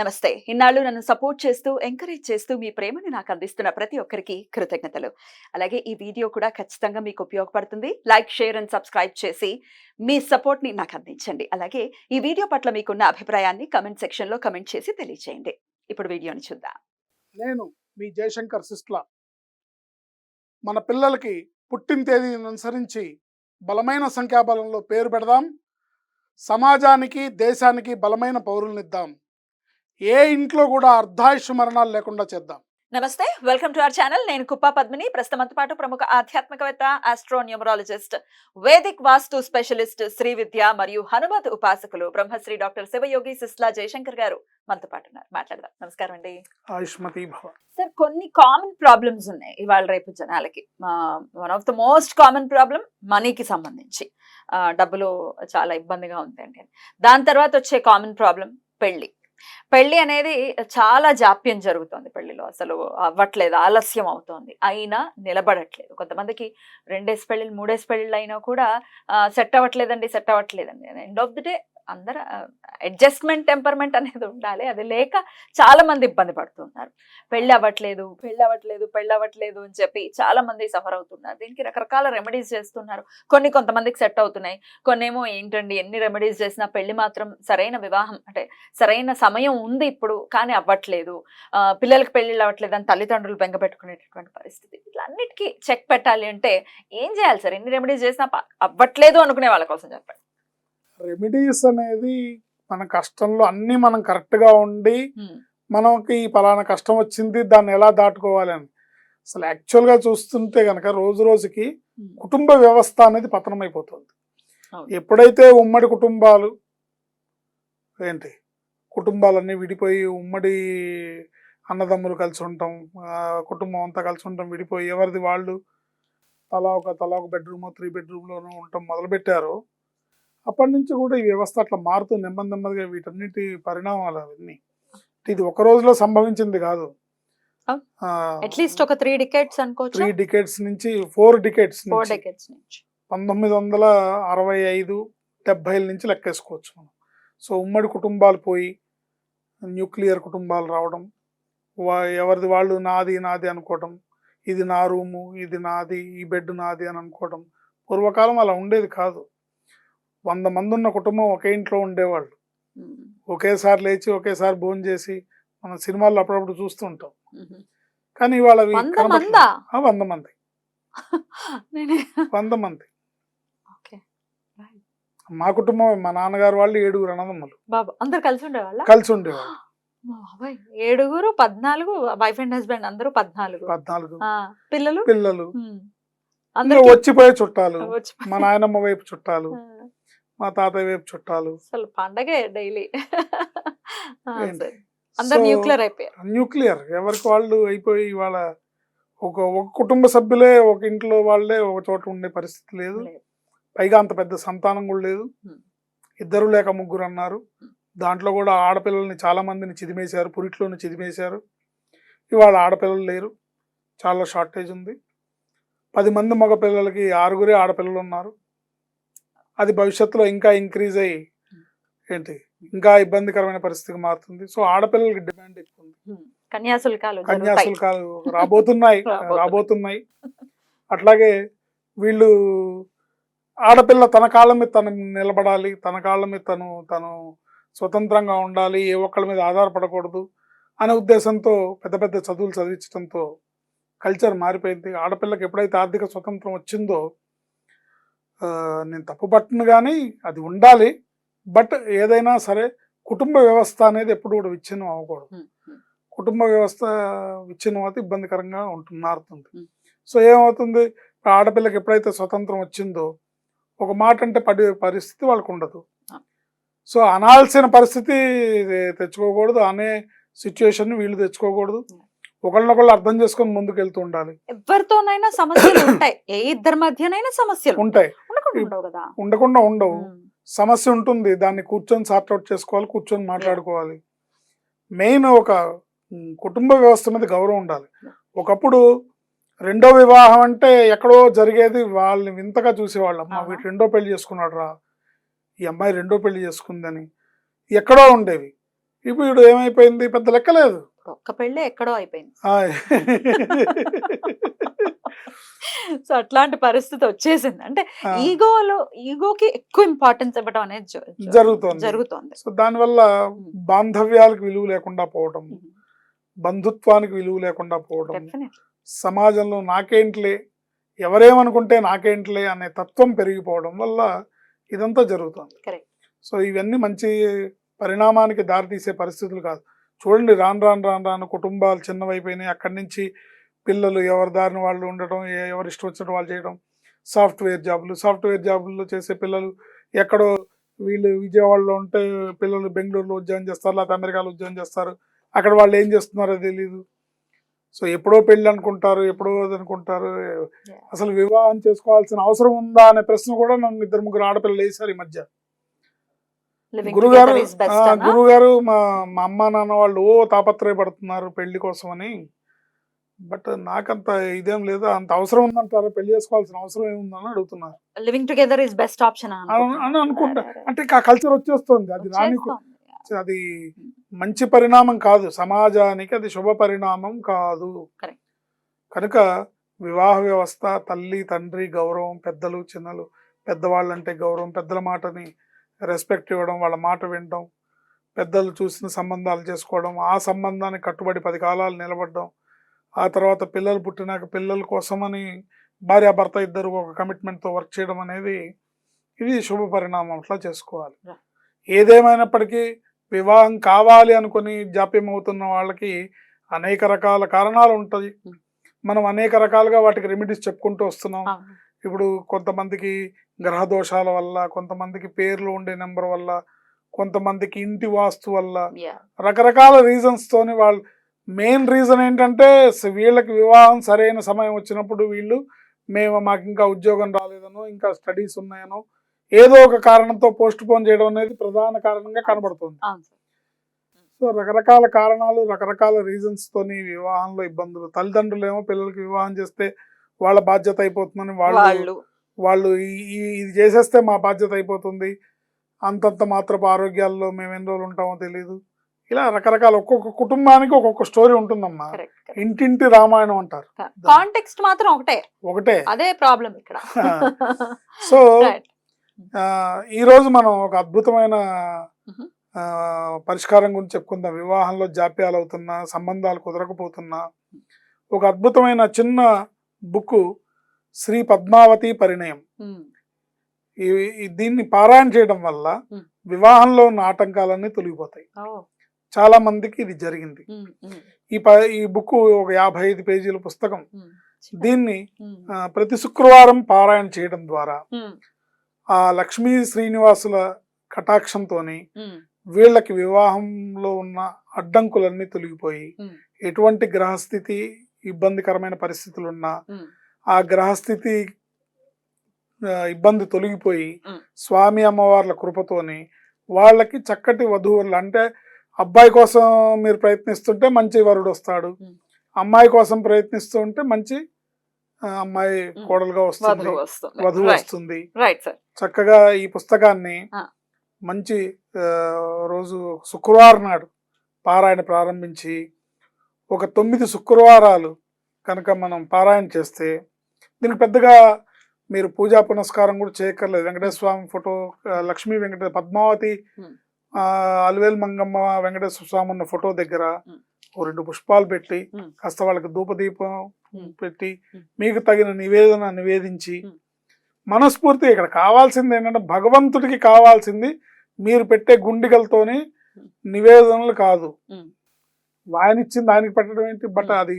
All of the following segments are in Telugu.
నమస్తే. ఇన్నాళ్ళు నన్ను సపోర్ట్ చేస్తూ, ఎంకరేజ్ చేస్తూ మీ ప్రేమని నాకు అందిస్తున్న ప్రతి ఒక్కరికి కృతజ్ఞతలు. అలాగే ఈ వీడియో కూడా ఖచ్చితంగా మీకు ఉపయోగపడుతుంది. లైక్, షేర్ అండ్ సబ్స్క్రైబ్ చేసి మీ సపోర్ట్‌ని నాకు అందించండి. అలాగే ఈ వీడియో పట్ల మీకున్న అభిప్రాయాన్ని కామెంట్ సెక్షన్‌లో కామెంట్ చేసి తెలియజేయండి. ఇప్పుడు వీడియోని చూద్దాం. నేను మీ జయశంకర్ సిస్ట్ల. మన పిల్లలకి పుట్టిన తేదీని అనుసరించి బలమైన సంఖ్యాబలంలో పేరు పెడదాం. సమాజానికి దేశానికి బలమైన పౌరులనిద్దాం. ఏ ఇంట్లో కూడా అర్ధాయుష్ మరణాలు లేకుండా చేద్దాం. నమస్తే. Welcome to our channel. నేను కుప్పా పద్మిని. ప్రస్తుతంతో పాటు ప్రముఖ ఆధ్యాత్మికవేత్త, ఆస్ట్రోన్యూమరాలజిస్ట్, వేదిక్ వాస్తు స్పెషలిస్ట్, శ్రీ విద్య మరియు హనుమత్ ఉపాసకులు బ్రహ్మశ్రీ డాక్టర్ శివయోగి సిస్లా జయశంకర్ గారు మనతో పాటు ఉన్నారు. మాట్లాడదాం. నమస్కారం అండి. ఆయుష్మతి భవ. సార్, కొన్ని కామన్ ప్రాబ్లమ్స్ ఉన్నాయి ఇవాళ రేపు జనాలకి. One of the most common problem మనీకి సంబంధించి. డబ్బులు చాలా ఇబ్బందిగా ఉందండి. దాని తర్వాత వచ్చే కామన్ ప్రాబ్లం పెళ్లి అనేది చాలా జాప్యం జరుగుతుంది. పెళ్లిలో అసలు అవ్వట్లేదు, ఆలస్యం అవుతోంది, అయినా నిలబడట్లేదు. కొంతమందికి 2 పెళ్లిళ్ళు 3 పెళ్లిళ్ళు అయినా కూడా సెట్ అవ్వట్లేదండి. ఎండ్ ఆఫ్ ది డే అందరూ అడ్జస్ట్మెంట్ టెంపర్మెంట్ అనేది ఉండాలి. అది లేక చాలా మంది ఇబ్బంది పడుతున్నారు. పెళ్ళి అవ్వట్లేదు అని చెప్పి చాలా మంది సఫర్ అవుతున్నారు. దీనికి రకరకాల రెమెడీస్ చేస్తున్నారు. కొంతమందికి సెట్ అవుతున్నాయి, కొన్నేమో ఏంటండి ఎన్ని రెమెడీస్ చేసినా పెళ్లి మాత్రం సరైన వివాహం అంటే సరైన సమయం ఉంది ఇప్పుడు, కానీ అవ్వట్లేదు. పిల్లలకి పెళ్లిళ్ళు అవ్వట్లేదు అని తల్లిదండ్రులు బెంగ పెట్టుకునేటటువంటి పరిస్థితి. ఇట్లా అన్నిటికీ చెక్ పెట్టాలి అంటే ఏం చేయాలి సార్? ఎన్ని రెమెడీస్ చేసినా అవ్వట్లేదు అనుకునే వాళ్ళ కోసం చెప్పండి. రెమెడీస్ అనేది మన కష్టంలో అన్ని మనం కరెక్ట్గా ఉండి మనకి పలానా కష్టం వచ్చింది, దాన్ని ఎలా దాటుకోవాలి అని. అసలు యాక్చువల్గా చూస్తుంటే కనుక రోజు రోజుకి కుటుంబ వ్యవస్థ అనేది పతనం అయిపోతుంది. ఎప్పుడైతే ఉమ్మడి కుటుంబాలన్నీ విడిపోయి ఉమ్మడి అన్నదమ్ములు కలిసి ఉంటాం, కుటుంబం అంతా కలిసి ఉంటాం, విడిపోయి ఎవరిది వాళ్ళు తలా ఒక బెడ్రూమ్ 3 బెడ్రూమ్లోనూ ఉంటాం మొదలుపెట్టారు. అప్పటి నుంచి కూడా ఈ వ్యవస్థ అట్లా మారుతూ నెమ్మదిగా వీటన్నిటి పరిణామాలు అవన్నీ ఇది ఒక రోజులో సంభవించింది కాదు. అట్లీస్ట్ ఒక 3 decades అనుకోవచ్చు. 3 decades నుంచి 4 decades నుంచి 1965, 70 నుంచి లెక్కేసుకోవచ్చు మనం. సో ఉమ్మడి కుటుంబాలు పోయి న్యూక్లియర్ కుటుంబాలు రావడం, ఎవరిది వాళ్ళు నాది అనుకోవడం, ఇది నా రూము, ఇది నాది, ఈ బెడ్ నాది అని అనుకోవడం. పూర్వకాలం అలా ఉండేది కాదు. 100 మంది ఉన్న కుటుంబం ఒకే ఇంట్లో ఉండేవాళ్ళు. ఒకేసారి లేచి ఒకేసారి భోజనం చేసి మనం సినిమాల్లో అప్పుడప్పుడు చూస్తూ ఉంటాం. కానీ ఇవాళ 100 మంది. మా కుటుంబం, మా నాన్నగారు వాళ్ళు 7 అన్నదమ్ములు. అందరు కలిసి ఉండేవాళ్ళు. 7, 14 వైఫ్ అండ్ హస్బెండ్ అందరూ 14 పిల్లలు వచ్చిపోయే చుట్టాలు, మా నాయనమ్మ వైపు చుట్టాలు, మా తాతయ్య వైపు చుట్టాలు. అసలు పండగే డైలీ. న్యూక్లియర్ ఎవరికి వాళ్ళు అయిపోయి ఇవాళ ఒక కుటుంబ సభ్యులే ఒక ఇంట్లో వాళ్ళే ఒక చోట ఉండే పరిస్థితి లేదు. పైగా అంత పెద్ద సంతానం కూడా లేదు. 2 లేక 3 అన్నారు. దాంట్లో కూడా ఆడపిల్లల్ని చాలా మందిని చిదిమేశారు, పురిట్లోని చిదిమేశారు. ఇవాళ ఆడపిల్లలు లేరు, చాలా షార్టేజ్ ఉంది. 10 మంది మగ పిల్లలకి 6 ఆడపిల్లలు ఉన్నారు. అది భవిష్యత్తులో ఇంకా ఇంక్రీజ్ అయ్యి ఇంకా ఇబ్బందికరమైన పరిస్థితికి మారుతుంది. సో ఆడపిల్లలకి డిమాండ్ ఎక్కువ ఉంది. కన్యాశుల్కాలు రాబోతున్నాయి. అట్లాగే వీళ్ళు ఆడపిల్ల తన కాళ్ళ మీద తను నిలబడాలి, తన కాళ్ళ మీద తను స్వతంత్రంగా ఉండాలి, ఏ ఒక్కళ్ళ మీద ఆధారపడకూడదు అనే ఉద్దేశంతో పెద్ద చదువులు చదివించడంతో కల్చర్ మారిపోయింది. ఆడపిల్లకి ఎప్పుడైతే ఆర్థిక స్వతంత్రం వచ్చిందో, నేను తప్పు పట్టను కానీ అది ఉండాలి, బట్ ఏదైనా సరే కుటుంబ వ్యవస్థ అనేది ఎప్పుడు కూడా విచ్ఛిన్నం అవ్వకూడదు. కుటుంబ వ్యవస్థ విచ్ఛిన్నం అయితే ఇబ్బందికరంగా మారుతుంది. సో ఏమవుతుంది, ఆడపిల్లకి ఎప్పుడైతే స్వతంత్రం వచ్చిందో ఒక మాట అంటే పరిస్థితి వాళ్ళకు ఉండదు. సో అనాల్సిన పరిస్థితి తెచ్చుకోకూడదు, అనే సిచ్యువేషన్ వీళ్ళు తెచ్చుకోకూడదు. ఒకళ్ళనొకళ్ళు అర్థం చేసుకొని ముందుకు వెళ్తూ ఉండాలి. ఎవరితోనైనా సమస్యలు ఉంటాయి, ఏ ఇద్దరి మధ్యనైనా సమస్యలు ఉంటాయి, ఉండకుండా ఉండవు. సమస్య ఉంటుంది, దాన్ని కూర్చొని సార్ట్అవుట్ చేసుకోవాలి, కూర్చొని మాట్లాడుకోవాలి. మెయిన్ ఒక కుటుంబ వ్యవస్థ మీద గౌరవం ఉండాలి. ఒకప్పుడు 2వ వివాహం అంటే ఎక్కడో జరిగేది, వాళ్ళని వింతగా చూసేవాళ్ళం. వీటి 2వ పెళ్లి చేసుకున్నాడు రా, ఈ అమ్మాయి 2వ పెళ్లి చేసుకుందని ఎక్కడో ఉండేవి. ఇప్పుడు ఏమైపోయింది, పెద్ద లెక్కలేదు. ఒక్క పెళ్ళే ఎక్కడో అయిపోయింది. ఆయ్. సో అట్లాంటి పరిస్థితి వచ్చేసింది. అంటే ఆ, ఈగోకి ఎక్కువ ఇంపార్టెన్స్ ఇవ్వడం అనేది జరుగుతోంది. జరుగుతోంది. సో దానివల్ల బాంధవ్యాలకు విలువ లేకుండా పోవడం, బంధుత్వానికి విలువ లేకుండా పోవడం, Definitely. సమాజంలో నాకేంట్లే, ఎవరేమనుకుంటే నాకేంట్లే అనే తత్వం పెరిగిపోవడం వల్ల ఇదంతా జరుగుతుంది. Correct. సో ఇవన్నీ మంచి పరిణామానికి దారితీసే పరిస్థితులు కాదు. చూడండి, రాను రాను రాను రాను కుటుంబాలు చిన్నవైపోయినాయి. అక్కడి నుంచి పిల్లలు ఎవరి దారిని వాళ్ళు ఉండటం, ఎవరు ఇష్టం వచ్చినట్టు వాళ్ళు చేయడం, సాఫ్ట్వేర్ జాబులు చేసే పిల్లలు ఎక్కడో, వీళ్ళు విజయవాడలో ఉంటే పిల్లలు బెంగళూరులో ఉద్యోగం చేస్తారు, లేకపోతే అమెరికాలో ఉద్యోగం చేస్తారు. అక్కడ వాళ్ళు ఏం చేస్తున్నారో తెలియదు. సో ఎప్పుడో పెళ్ళి అనుకుంటారు, ఎప్పుడో అనుకుంటారు. అసలు వివాహం చేసుకోవాల్సిన అవసరం ఉందా అనే ప్రశ్న కూడా నన్ను 2-3 ఆడపిల్లలు వేశారు ఈ మధ్య. Living గురుగారు together is best అనా? గురుగారు మా అమ్మ నాన్న వాళ్ళు తాపత్రయపడుతున్నారు పెళ్లి కోసం అని. బట్ నాకంత ఇదేం లేదు, అంత అవసరం ఉందంటారా, పెళ్లి చేసుకోవాల్సిన అవసరం ఏముందని అడుగుతున్నారు living together is best option అని అనుకుంటా. అంటే ఆ కల్చర్ వచ్చేస్తుంది. అది అది మంచి పరిణామం కాదు, సమాజానికి అది శుభ పరిణామం కాదు. Correct. కనుక వివాహ వ్యవస్థ, తల్లి తండ్రి గౌరవం, పెద్దలు చిన్నలు, పెద్దవాళ్ళంటే గౌరవం, పెద్దల మాటని రెస్పెక్ట్ ఇవ్వడం, వాళ్ళ మాట వినడం, పెద్దలు చూసిన సంబంధాలు చేసుకోవడం, ఆ సంబంధానికి కట్టుబడి 10 కాలాలు నిలబడడం, ఆ తర్వాత పిల్లలు పుట్టినాక పిల్లల కోసమని భార్యాభర్త ఇద్దరు ఒక కమిట్మెంట్తో వర్క్ చేయడం అనేది ఇది శుభ పరిణామం. అట్లా చేసుకోవాలి. ఏదేమైనప్పటికీ వివాహం కావాలి అనుకుని జాప్యం అవుతున్న వాళ్ళకి అనేక రకాల కారణాలు ఉంటాయి. మనం అనేక రకాలుగా వాటికి రెమెడీస్ చెప్పుకుంటూ వస్తున్నాం. ఇప్పుడు కొంతమందికి గ్రహ దోషాల వల్ల, కొంతమందికి పేర్లు ఉండే నెంబర్ వల్ల, కొంతమందికి ఇంటి వాస్తు వల్ల, రకరకాల రీజన్స్ తోని వాళ్ళు, మెయిన్ రీజన్ ఏంటంటే వీళ్ళకి వివాహం సరైన సమయం వచ్చినప్పుడు వీళ్ళు మాకు ఇంకా ఉద్యోగం రాలేదనో, ఇంకా స్టడీస్ ఉన్నాయనో, ఏదో ఒక కారణంతో పోస్ట్ పోన్ చేయడం అనేది ప్రధాన కారణంగా కనబడుతుంది. సో రకరకాల కారణాలు, రకరకాల రీజన్స్ తోని వివాహంలో ఇబ్బందులు. తల్లిదండ్రులు ఏమో పిల్లలకి వివాహం చేస్తే వాళ్ళ బాధ్యత అయిపోతుందని వాళ్ళు ఇది చేసేస్తే మా బాధ్యత అయిపోతుంది, అంతంత మాత్రపు ఆరోగ్యాల్లో మేము ఎన్ని రోజులు ఉంటామో తెలియదు. ఇలా రకరకాల, ఒక్కొక్క కుటుంబానికి ఒక్కొక్క స్టోరీ ఉంటుందమ్మా. ఇంటింటి రామాయణం అంటారు. కాంటెక్స్ట్ మాత్రం ఒకటే, అదే ప్రాబ్లం ఇక్కడ. సో ఈ రోజు మనం ఒక అద్భుతమైన పరిష్కారం గురించి చెప్పుకుందాం. వివాహంలో జాప్యాలు అవుతున్నా, సంబంధాలు కుదరకపోతున్నా, ఒక అద్భుతమైన చిన్న బుక్, శ్రీ పద్మావతి పరిణయం. దీన్ని పారాయణ చేయడం వల్ల వివాహంలో ఉన్న ఆటంకాలన్నీ తొలగిపోతాయి. చాలా మందికి ఇది జరిగింది. ఈ బుక్ ఒక 55 పేజీల పుస్తకం. దీన్ని ప్రతి శుక్రవారం పారాయణ చేయడం ద్వారా ఆ లక్ష్మీ శ్రీనివాసుల కటాక్షంతోని వీళ్ళకి వివాహంలో ఉన్న అడ్డంకులన్నీ తొలగిపోయి, ఎటువంటి గ్రహస్థితి ఇబ్బందికరమైన పరిస్థితులున్నా ఆ గ్రహస్థితి ఇబ్బంది తొలగిపోయి స్వామి అమ్మవార్ల కృపతోని వాళ్ళకి చక్కటి వధువులు, అంటే అబ్బాయి కోసం మీరు ప్రయత్నిస్తుంటే మంచి వరుడు వస్తాడు, అమ్మాయి కోసం ప్రయత్నిస్తూ ఉంటే మంచి అమ్మాయి కోడలుగా వస్తుంది, వధువు వస్తుంది. చక్కగా ఈ పుస్తకాన్ని మంచి రోజు శుక్రవారం నాడు పారాయణ ప్రారంభించి ఒక 9 శుక్రవారాలు కనుక మనం పారాయణ చేస్తే, దీనికి పెద్దగా మీరు పూజా పునస్కారం కూడా చేయక్కర్లేదు. వెంకటేశ్వర స్వామి ఫోటో, లక్ష్మీ పద్మావతి, అలివేలు మంగమ్మ, వెంకటేశ్వర స్వామి ఉన్న ఫోటో దగ్గర 2 పుష్పాలు పెట్టి, కాస్త వాళ్ళకి ధూపదీపం పెట్టి, మీకు తగిన నివేదించి, మనస్ఫూర్తి ఇక్కడ కావాల్సింది ఏంటంటే భగవంతుడికి కావాల్సింది మీరు పెట్టే గుండిగలతోని నివేదనలు కాదు. ఆయన ఇచ్చింది ఆయనకి పెట్టడం ఏంటి, బట్ అది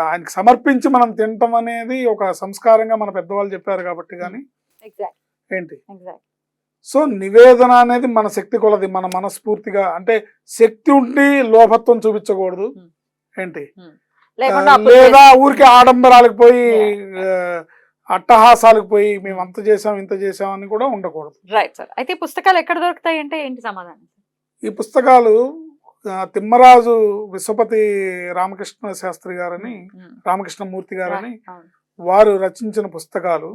ఆయనకి సమర్పించి మనం తినటం అనేది ఒక సంస్కారంగా మన పెద్దవాళ్ళు చెప్పారు కాబట్టి. కానీ ఏంటి, సో నివేదన అనేది మన శక్తి కొలది, మన మనస్ఫూర్తిగా, అంటే శక్తి ఉండి లోభత్వం చూపించకూడదు. ఏంటి, లేదా ఊరికి ఆడంబరాలకు పోయి అట్టహాసాలకు పోయి మేము అంత చేసాం ఇంత చేసాం అని కూడా ఉండకూడదు. Right sir. అయితే పుస్తకాలు ఎక్కడ దొరుకుతాయి అంటే ఏంటి సమాధానం? ఈ పుస్తకాలు తిమ్మరాజు విశ్వపతి రామకృష్ణ శాస్త్రి గారని, రామకృష్ణమూర్తి గారని వారు రచించిన పుస్తకాలు.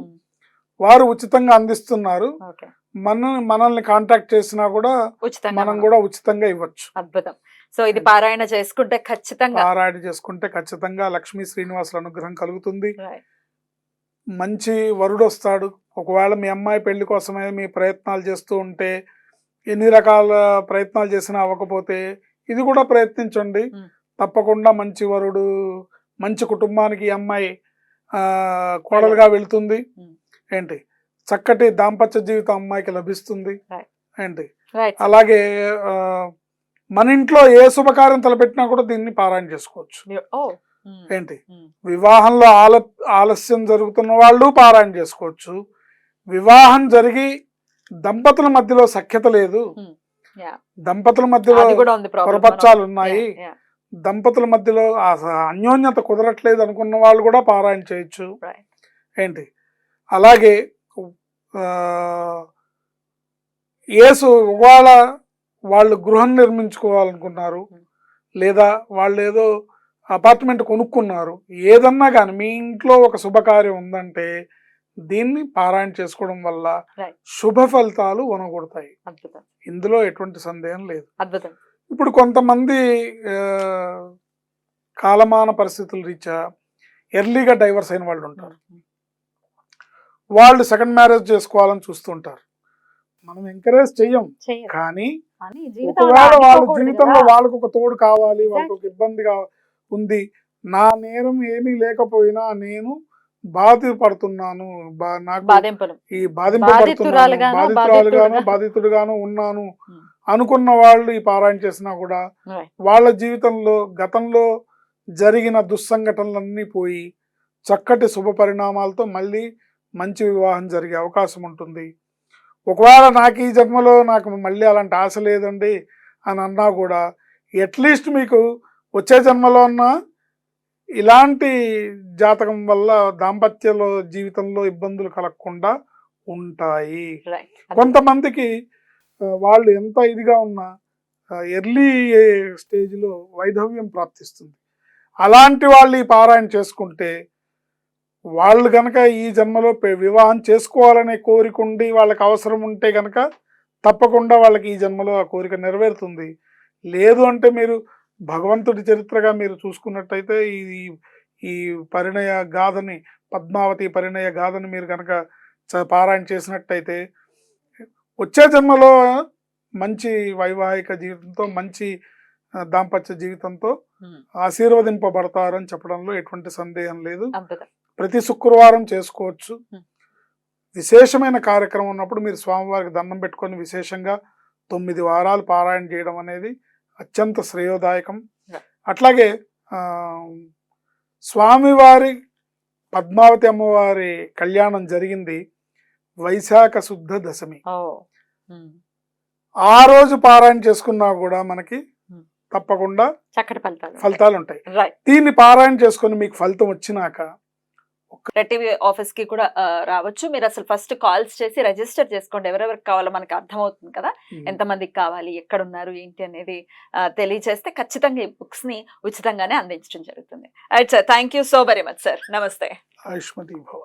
వారు ఉచితంగా అందిస్తున్నారు. ఓకే. మనల్ని కాంటాక్ట్ చేసినా కూడా ఉచితంగా మనం మనం. కూడా ఉచితంగా ఇవ్వచ్చు. అద్భుతం. సో ఇది పారాయణ చేసుకుంటే ఖచ్చితంగా. పారాయణ చేసుకుంటే ఖచ్చితంగా లక్ష్మీ శ్రీనివాసుల అనుగ్రహం కలుగుతుంది. Right. మంచి వరుడు వస్తాడు. ఒకవేళ మీ అమ్మాయి పెళ్లి కోసమే మీ ప్రయత్నాలు చేస్తూ ఉంటే, ఎన్ని రకాల ప్రయత్నాలు చేసినా అవ్వకపోతే ఇది కూడా ప్రయత్నించండి. తప్పకుండా మంచి వరుడు, మంచి కుటుంబానికి ఈ అమ్మాయి కోడలుగా వెళ్తుంది. ఏంటి చక్కటి దాంపత్య జీవితం అమ్మాయికి లభిస్తుంది. ఏంటి Right. అలాగే మన ఇంట్లో ఏ శుభకార్యం తలపెట్టినా కూడా దీన్ని పారాయణ చేసుకోవచ్చు. Oh. ఏంటి వివాహంలో ఆలస్యం జరుగుతున్న వాళ్ళు పారాయణ చేసుకోవచ్చు. వివాహం జరిగి దంపతుల మధ్యలో సఖ్యత లేదు, దంపతుల మధ్యలో అది కూడా ఉంది problem. పొరపచ్చాలు ఉన్నాయి, Yeah. దంపతుల మధ్యలో అన్యోన్యత కుదరట్లేదు అనుకున్న వాళ్ళు కూడా పారాయణ చేయొచ్చు. Right. ఏంటి అలాగే యేసు ఒకవేళ వాళ్ళు గృహం నిర్మించుకోవాలనుకున్నారు, లేదా వాళ్ళు ఏదో అపార్ట్మెంట్ కొనుక్కున్నారు, ఏదన్నా కానీ మీ ఇంట్లో ఒక శుభకార్యం ఉందంటే దీన్ని పారాయణ చేసుకోవడం వల్ల Right. శుభ ఫలితాలు వనగొడతాయి. అద్భుతం. ఇందులో ఎటువంటి సందేహం లేదు. అద్భుతం. ఇప్పుడు కొంతమంది కాలమాన పరిస్థితుల రీత్యా ఎర్లీగా డైవర్స్ అయిన వాళ్ళు ఉంటారు. వాళ్ళు సెకండ్ మ్యారేజ్ చేసుకోవాలని చూస్తుంటారు. మనం ఎంకరేజ్ చెయ్యం, చెయ్యరు. కానీ కానీ జీవితంలో ఒకవేళ వాళ్ళ ఆగిపోకూడదు జీవితంలో కదా. వాళ్ళకు ఒక తోడు కావాలి, వాళ్ళకు ఒక ఇబ్బందిగా ఉంది, నా నేరం ఏమీ లేకపోయినా నేను బాధపడుతున్నాను, నాకు బాధింపులు. ఈ బాధితుడుగాను ఉన్నాను అనుకున్న వాళ్ళు ఈ పారాయణ చేసినా కూడా Right. వాళ్ళ జీవితంలో గతంలో జరిగిన దుస్సంఘటనలన్నీ పోయి చక్కటి శుభ పరిణామాలతో మళ్ళీ మంచి వివాహం జరిగే అవకాశం ఉంటుంది. ఒకవేళ నాకు ఈ జన్మలో నాకు మళ్ళీ అలాంటి ఆశ లేదండి అని అన్నా కూడా అట్లీస్ట్ మీకు వచ్చే జన్మలో ఉన్న ఇలాంటి జాతకం వల్ల దాంపత్యంలో జీవితంలో ఇబ్బందులు కలగకుండా ఉంటాయి. Right. కొంతమందికి వాళ్ళు ఎంత ఇదిగా ఉన్నా ఎర్లీ స్టేజ్లో వైధవ్యం ప్రాప్తిస్తుంది. అలాంటి వాళ్ళు ఈ పారాయణ చేసుకుంటే వాళ్ళు గనక ఈ జన్మలో వివాహం చేసుకోవాలనే కోరిక ఉండి వాళ్ళకి అవసరం ఉంటే గనక తప్పకుండా వాళ్ళకి ఈ జన్మలో ఆ కోరిక నెరవేరుతుంది. లేదు అంటే మీరు భగవంతుడి చరిత్రగా మీరు చూసుకున్నట్టయితే ఈ పరిణయ గాథని, పద్మావతి పరిణయ గాథని మీరు కనుక పారాయణ చేసినట్టయితే వచ్చే జన్మలో మంచి వైవాహిక జీవితంతో, మంచి దాంపత్య జీవితంతో ఆశీర్వదింపబడతారని చెప్పడంలో ఎటువంటి సందేహం లేదు. ప్రతి శుక్రవారం చేసుకోవచ్చు. విశేషమైన కార్యక్రమం ఉన్నప్పుడు మీరు స్వామివారికి దండం పెట్టుకొని విశేషంగా 9 వారాలు పారాయణ చేయడం అనేది అత్యంత శ్రేయోదాయకం. అట్లాగే స్వామివారి పద్మావతి అమ్మవారి కళ్యాణం జరిగింది వైశాఖ శుద్ధ దశమి. ఆ రోజు పారాయణ చేసుకున్నా కూడా మనకి తప్పకుండా చక్కటి ఫలితాలు ఉంటాయి. దీన్ని పారాయణ చేసుకొని మీకు ఫలితం వచ్చినాక టీవీ ఆఫీస్ కి కూడా రావచ్చు. మీరు అసలు ఫస్ట్ కాల్స్ చేసి రిజిస్టర్ చేసుకోండి. ఎవరెవరికి కావాలో మనకి అర్థమవుతుంది కదా, ఎంతమందికి కావాలి, ఎక్కడున్నారు, ఏంటి అనేది తెలియజేస్తే ఖచ్చితంగా ఈ బుక్స్ ని ఉచితంగానే అందించడం జరుగుతుంది. Right sir, thank you so very much sir. నమస్తే. ఆయుష్మతి భవ.